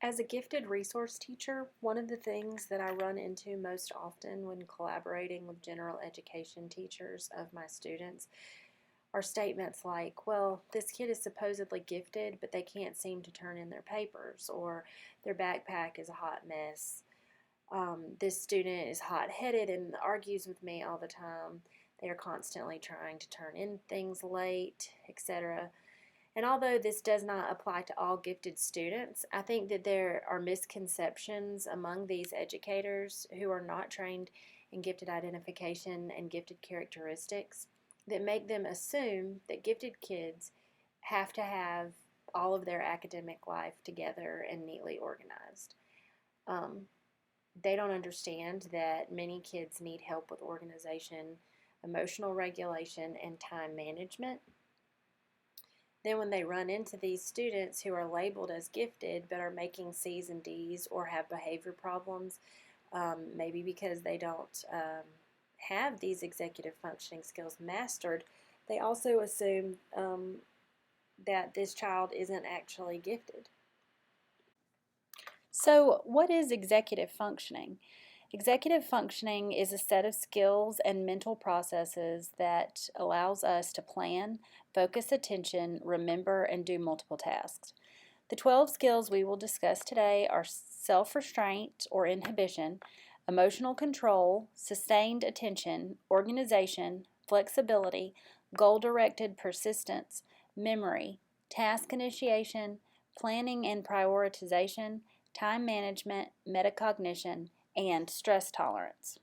As a gifted resource teacher, one of the things that I run into most often when collaborating with general education teachers of my students are statements like, well, this kid is supposedly gifted, but they can't seem to turn in their papers, or their backpack is a hot mess. This student is hot-headed and argues with me all the time. They are constantly trying to turn in things late, etc. And although this does not apply to all gifted students, I think that there are misconceptions among these educators who are not trained in gifted identification and gifted characteristics that make them assume that gifted kids have to have all of their academic life together and neatly organized. Um, they don't understand that many kids need help with organization, emotional regulation, and time management. Then when they run into these students who are labeled as gifted but are making C's and D's or have behavior problems, maybe because they don't have these executive functioning skills mastered, they also assume that this child isn't actually gifted. So, what is executive functioning? Executive functioning is a set of skills and mental processes that allows us to plan, focus attention, remember, and do multiple tasks. The 12 skills we will discuss today are self-restraint or inhibition, emotional control, sustained attention, organization, flexibility, goal-directed persistence, memory, task initiation, planning and prioritization, time management, metacognition, and stress tolerance.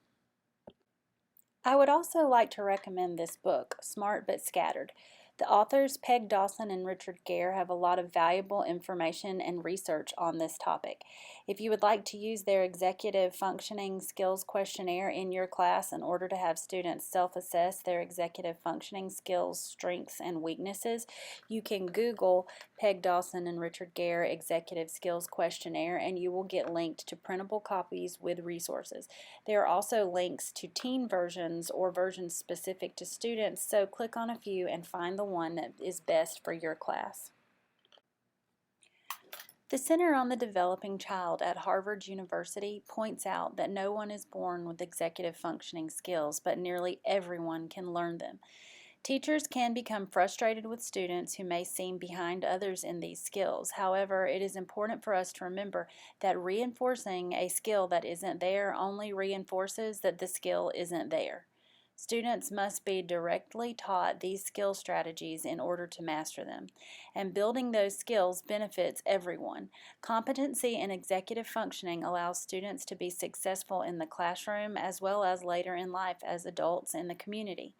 I would also like to recommend this book, Smart But Scattered. The authors Peg Dawson and Richard Gere have a lot of valuable information and research on this topic. If you would like to use their executive functioning skills questionnaire in your class in order to have students self-assess their executive functioning skills, strengths, and weaknesses, you can Google Peg Dawson and Richard Gere Executive Skills Questionnaire and you will get linked to printable copies with resources. There are also links to teen versions or versions specific to students, so click on a few and find the one that is best for your class. The Center on the Developing Child at Harvard University points out that no one is born with executive functioning skills, but nearly everyone can learn them. Teachers can become frustrated with students who may seem behind others in these skills. However, it is important for us to remember that reinforcing a skill that isn't there only reinforces that the skill isn't there. Students must be directly taught these skill strategies in order to master them, and building those skills benefits everyone. Competency in executive functioning allows students to be successful in the classroom as well as later in life as adults in the community.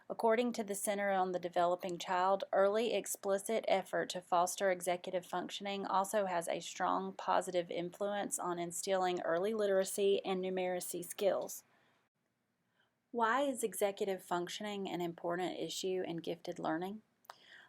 According to the Center on the Developing Child, early explicit effort to foster executive functioning also has a strong positive influence on instilling early literacy and numeracy skills. Why is executive functioning an important issue in gifted learning?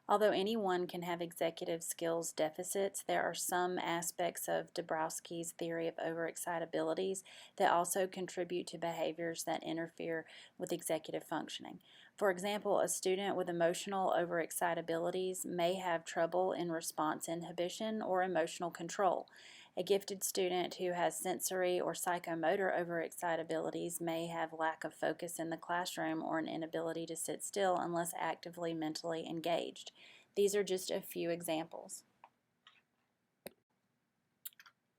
Although anyone can have executive skills deficits, there are some aspects of Dabrowski's theory of overexcitabilities that also contribute to behaviors that interfere with executive functioning. For example, a student with emotional overexcitabilities may have trouble in response inhibition or emotional control. A gifted student who has sensory or psychomotor overexcitabilities may have lack of focus in the classroom or an inability to sit still unless actively mentally engaged. These are just a few examples.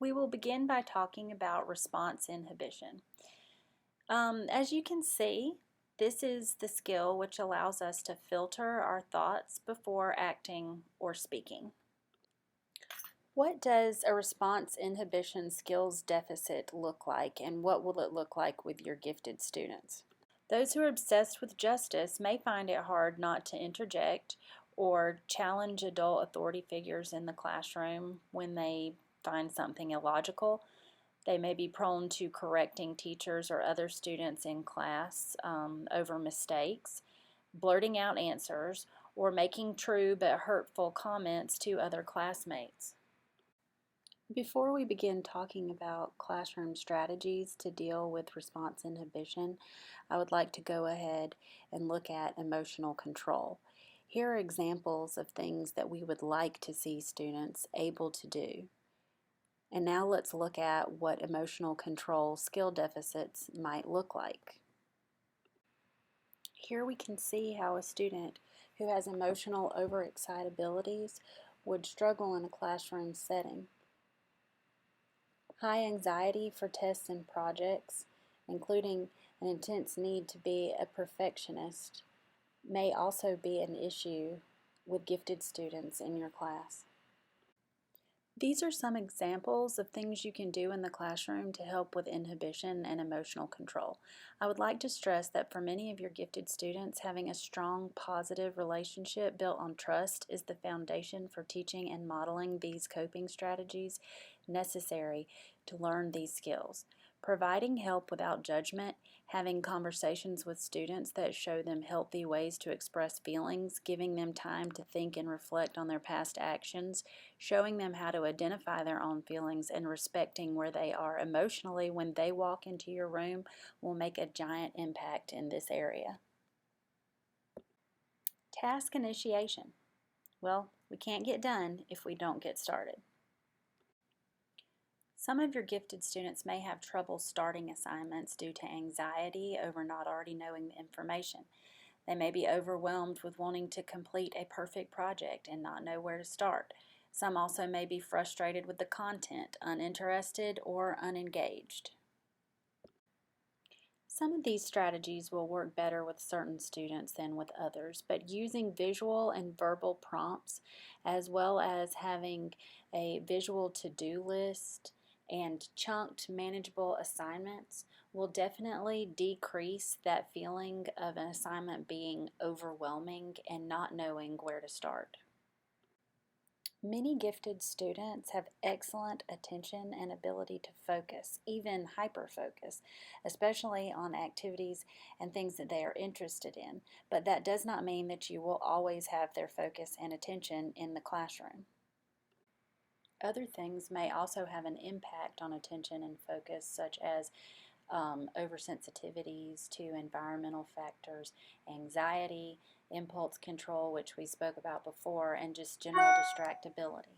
We will begin by talking about response inhibition. As you can see, this is the skill which allows us to filter our thoughts before acting or speaking. What does a response inhibition skills deficit look like, and what will it look like with your gifted students? Those who are obsessed with justice may find it hard not to interject or challenge adult authority figures in the classroom when they find something illogical. They may be prone to correcting teachers or other students in class over mistakes, blurting out answers, or making true but hurtful comments to other classmates. Before we begin talking about classroom strategies to deal with response inhibition, I would like to go ahead and look at emotional control. Here are examples of things that we would like to see students able to do. And now let's look at what emotional control skill deficits might look like. Here we can see how a student who has emotional overexcitabilities would struggle in a classroom setting. High anxiety for tests and projects, including an intense need to be a perfectionist, may also be an issue with gifted students in your class. These are some examples of things you can do in the classroom to help with inhibition and emotional control. I would like to stress that for many of your gifted students, having a strong, positive relationship built on trust is the foundation for teaching and modeling these coping strategies necessary to learn these skills. Providing help without judgment, having conversations with students that show them healthy ways to express feelings, giving them time to think and reflect on their past actions, showing them how to identify their own feelings, and respecting where they are emotionally when they walk into your room will make a giant impact in this area. Task initiation. Well, we can't get done if we don't get started. Some of your gifted students may have trouble starting assignments due to anxiety over not already knowing the information. They may be overwhelmed with wanting to complete a perfect project and not know where to start. Some also may be frustrated with the content, uninterested, or unengaged. Some of these strategies will work better with certain students than with others, but using visual and verbal prompts, as well as having a visual to-do list and chunked manageable assignments, will definitely decrease that feeling of an assignment being overwhelming and not knowing where to start. Many gifted students have excellent attention and ability to focus, even hyperfocus, especially on activities and things that they are interested in, but that does not mean that you will always have their focus and attention in the classroom. Other things may also have an impact on attention and focus, such as oversensitivities to environmental factors, anxiety, impulse control, which we spoke about before, and just general distractibility.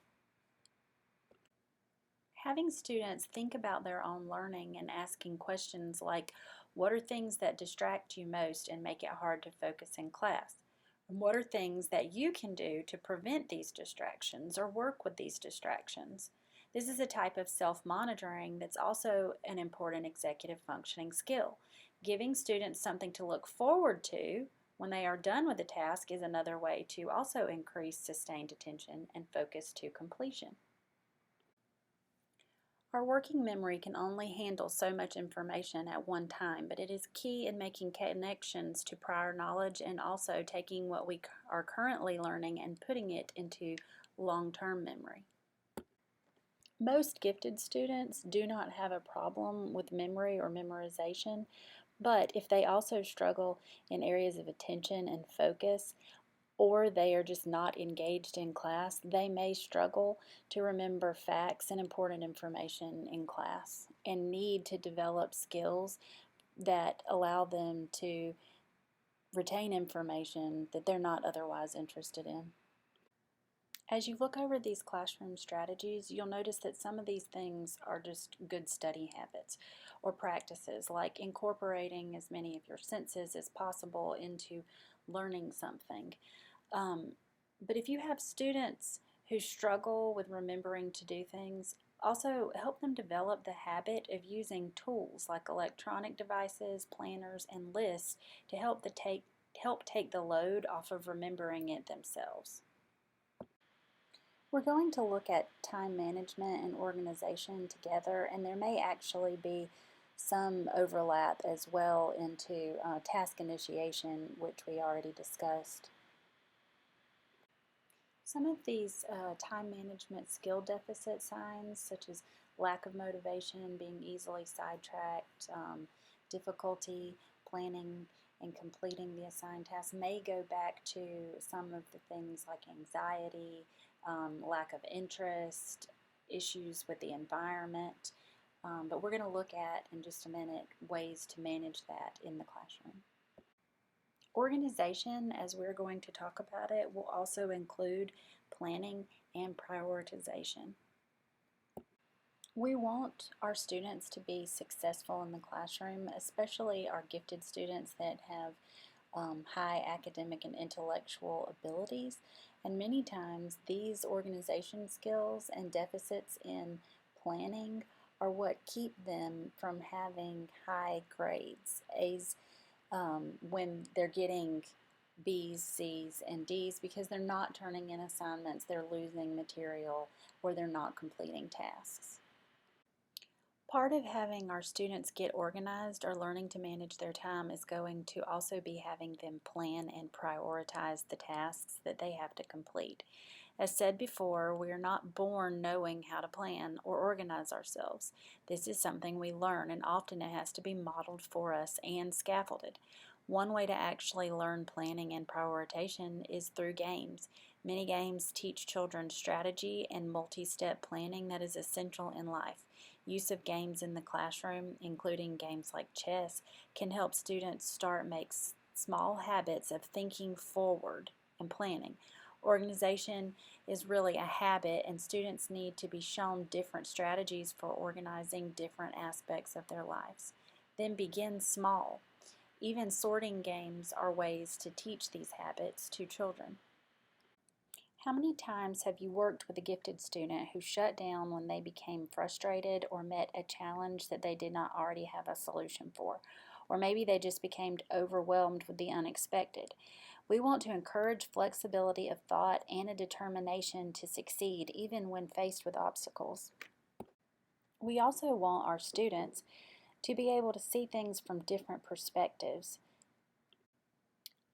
Having students think about their own learning and asking questions like, what are things that distract you most and make it hard to focus in class? And what are things that you can do to prevent these distractions or work with these distractions? This is a type of self-monitoring that's also an important executive functioning skill. Giving students something to look forward to when they are done with the task is another way to also increase sustained attention and focus to completion. Our working memory can only handle so much information at one time, but it is key in making connections to prior knowledge and also taking what we are currently learning and putting it into long-term memory. Most gifted students do not have a problem with memory or memorization, but if they also struggle in areas of attention and focus, or they are just not engaged in class, they may struggle to remember facts and important information in class and need to develop skills that allow them to retain information that they're not otherwise interested in. As you look over these classroom strategies, you'll notice that some of these things are just good study habits or practices, like incorporating as many of your senses as possible into learning something. But if you have students who struggle with remembering to do things, also help them develop the habit of using tools like electronic devices, planners, and lists to help take the load off of remembering it themselves. We're going to look at time management and organization together, and there may actually be some overlap as well into task initiation, which we already discussed. Some of these time management skill deficit signs, such as lack of motivation, being easily sidetracked, difficulty planning and completing the assigned tasks, may go back to some of the things like anxiety, lack of interest, issues with the environment. But we're going to look at, in just a minute, ways to manage that in the classroom. Organization, as we're going to talk about it, will also include planning and prioritization. We want our students to be successful in the classroom, especially our gifted students that have high academic and intellectual abilities. And many times these organization skills and deficits in planning are what keep them from having high grades, A's, when they're getting B's, C's, and D's because they're not turning in assignments, they're losing material, or they're not completing tasks. Part of having our students get organized or learning to manage their time is going to also be having them plan and prioritize the tasks that they have to complete. As said before, we are not born knowing how to plan or organize ourselves. This is something we learn, and often it has to be modeled for us and scaffolded. One way to actually learn planning and prioritization is through games. Many games teach children strategy and multi-step planning that is essential in life. Use of games in the classroom, including games like chess, can help students make small habits of thinking forward and planning. Organization is really a habit, and students need to be shown different strategies for organizing different aspects of their lives. Then begin small. Even sorting games are ways to teach these habits to children. How many times have you worked with a gifted student who shut down when they became frustrated or met a challenge that they did not already have a solution for? Or maybe they just became overwhelmed with the unexpected. We want to encourage flexibility of thought and a determination to succeed even when faced with obstacles. We also want our students to be able to see things from different perspectives.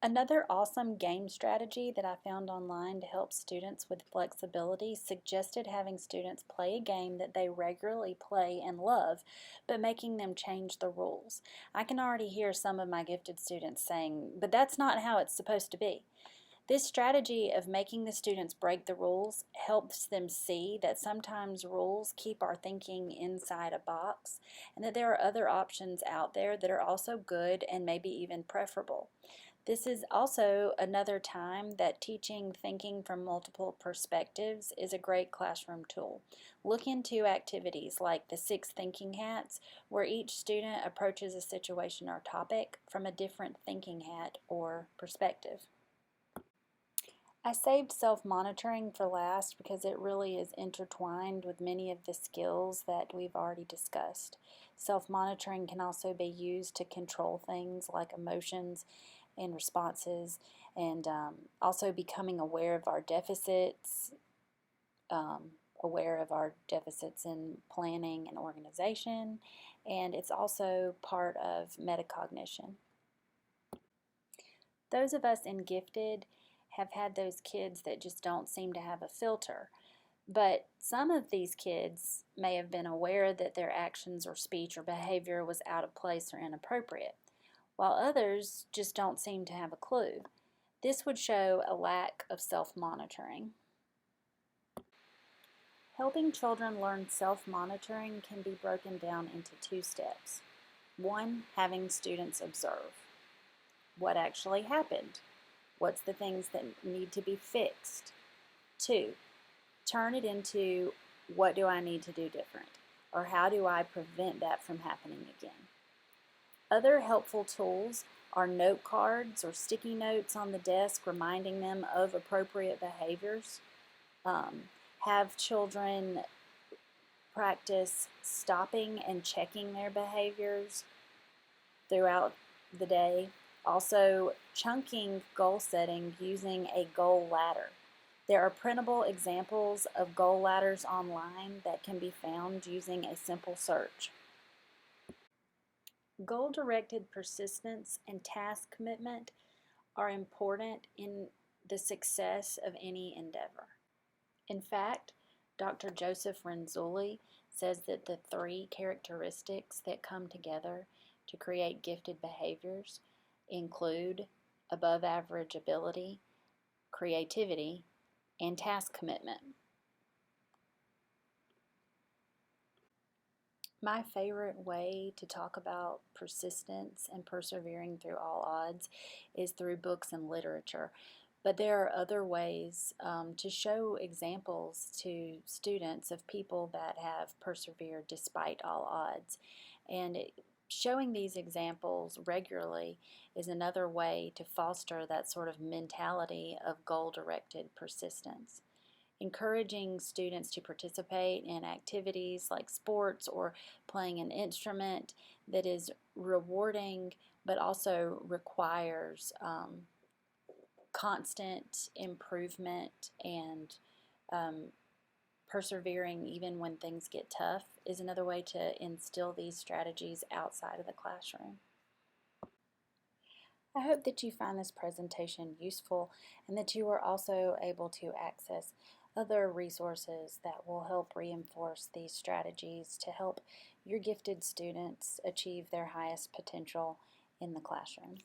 Another awesome game strategy that I found online to help students with flexibility suggested having students play a game that they regularly play and love, but making them change the rules. I can already hear some of my gifted students saying, "But that's not how it's supposed to be." This strategy of making the students break the rules helps them see that sometimes rules keep our thinking inside a box and that there are other options out there that are also good and maybe even preferable. This is also another time that teaching thinking from multiple perspectives is a great classroom tool. Look into activities like the 6 thinking hats, where each student approaches a situation or topic from a different thinking hat or perspective. I saved self-monitoring for last because it really is intertwined with many of the skills that we've already discussed. Self-monitoring can also be used to control things like emotions and responses, and also becoming aware of our deficits, in planning and organization, and it's also part of metacognition. Those of us in gifted have had those kids that just don't seem to have a filter, but some of these kids may have been aware that their actions or speech or behavior was out of place or inappropriate, while others just don't seem to have a clue. This would show a lack of self-monitoring. Helping children learn self-monitoring can be broken down into 2 steps. 1, having students observe. What actually happened? What's the things that need to be fixed? 2, turn it into what do I need to do different? Or how do I prevent that from happening again? Other helpful tools are note cards or sticky notes on the desk reminding them of appropriate behaviors. Have children practice stopping and checking their behaviors throughout the day. Also, chunking goal setting using a goal ladder. There are printable examples of goal ladders online that can be found using a simple search. Goal-directed persistence and task commitment are important in the success of any endeavor. In fact, Dr. Joseph Renzulli says that the 3 characteristics that come together to create gifted behaviors include above average ability, creativity, and task commitment. My favorite way to talk about persistence and persevering through all odds is through books and literature. But there are other ways to show examples to students of people that have persevered despite all odds. And showing these examples regularly is another way to foster that sort of mentality of goal-directed persistence. Encouraging students to participate in activities like sports or playing an instrument that is rewarding but also requires constant improvement and um, persevering even when things get tough is another way to instill these strategies outside of the classroom. I hope that you find this presentation useful and that you are also able to access other resources that will help reinforce these strategies to help your gifted students achieve their highest potential in the classroom.